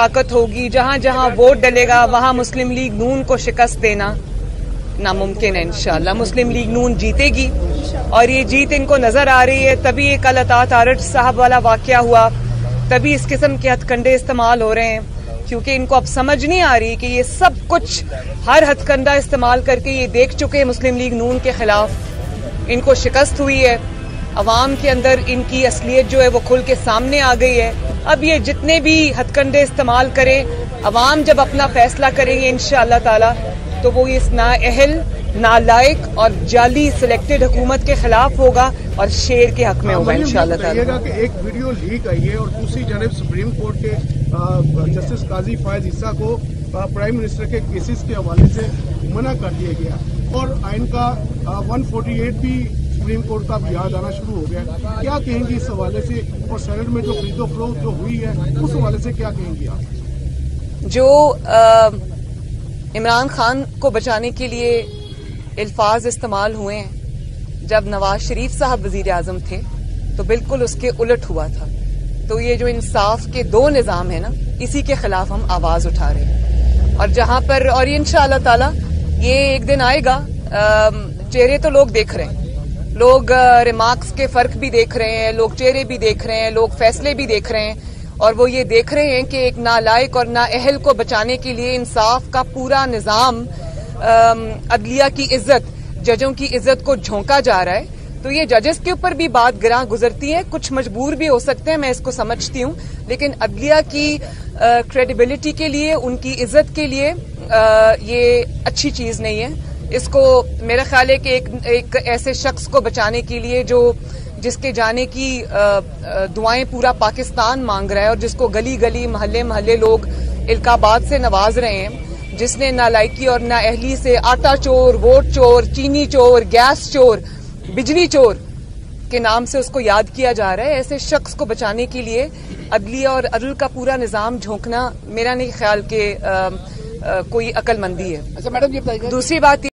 ताकत होगी, जहां जहां वोट डलेगा वहां मुस्लिम लीग नून को शिकस्त देना नामुमकिन है। इंशाल्लाह मुस्लिम लीग नून जीतेगी और ये जीत इनको नजर आ रही है। तभी एक अल्ताफ आरज साहब वाला वाकया हुआ, तभी इस किस्म के हथकंडे इस्तेमाल हो रहे हैं, क्योंकि इनको अब समझ नहीं आ रही कि ये सब कुछ हर हथकंडा इस्तेमाल करके ये देख चुके हैं मुस्लिम लीग नून के खिलाफ, इनको शिकस्त हुई है। अवाम के अंदर इनकी असलियत जो है वो खुल के सामने आ गई है। अब ये जितने भी हथकंडे इस्तेमाल करें, अवाम जब अपना फैसला करेंगे इंशाअल्लाह ताला, तो वो इस नाअहल, नालायक और जाली सिलेक्टेड हुकूमत के खिलाफ होगा और शेर के हक में होगा इंशाअल्लाह ताला। कि एक वीडियो लीक आई है और दूसरी जानब सुप्रीम कोर्ट के जस्टिस काजी फायज ईसा को प्राइम मिनिस्टर के केसेस के हवाले से मना कर दिया गया और आइन का 148 भी सुप्रीम कोर्ट का याद आना शुरू हो गया। क्या कहेंगी इस हवाले से, और सेनेट में जो खरीदो फरोख्त जो हुई है उस हवाले से क्या कहेंगी आप? जो इमरान खान को बचाने के लिए अल्फाज इस्तेमाल हुए हैं, जब नवाज शरीफ साहब वजीर आजम थे तो बिल्कुल उसके उलट हुआ था। तो ये जो इंसाफ के दो निजाम है ना, इसी के खिलाफ हम आवाज उठा रहे हैं। और जहां पर, और इंशाअल्लाह ताला ये एक दिन आएगा, चेहरे तो लोग देख रहे हैं, लोग रिमार्क्स के फर्क भी देख रहे हैं, लोग चेहरे भी देख रहे हैं, लोग फैसले भी देख रहे हैं, और वो ये देख रहे हैं कि एक नालायक और नाअहल को बचाने के लिए इंसाफ का पूरा निजाम, अदलिया की इज्जत, जजों की इज्जत को झोंका जा रहा है। तो ये जजेस के ऊपर भी बात गिरा गुजरती है, कुछ मजबूर भी हो सकते हैं, मैं इसको समझती हूँ, लेकिन अदलिया की क्रेडिबिलिटी के लिए, उनकी इज्जत के लिए ये अच्छी चीज नहीं है। इसको मेरा ख्याल है कि एक ऐसे शख्स को बचाने के लिए जो जिसके जाने की दुआएं पूरा पाकिस्तान मांग रहा है और जिसको गली गली महल्ले महल्ले लोग इल्काबाद से नवाज रहे हैं, जिसने नालायकी और नाअहली से आटा चोर, वोट चोर, चीनी चोर, गैस चोर, बिजली चोर के नाम से उसको याद किया जा रहा है, ऐसे शख्स को बचाने के लिए अदलिया और अदल का पूरा निजाम झोंकना मेरा नहीं ख्याल के कोई अक्लमंदी है। अच्छा मैडम, ये बताइए, दूसरी बात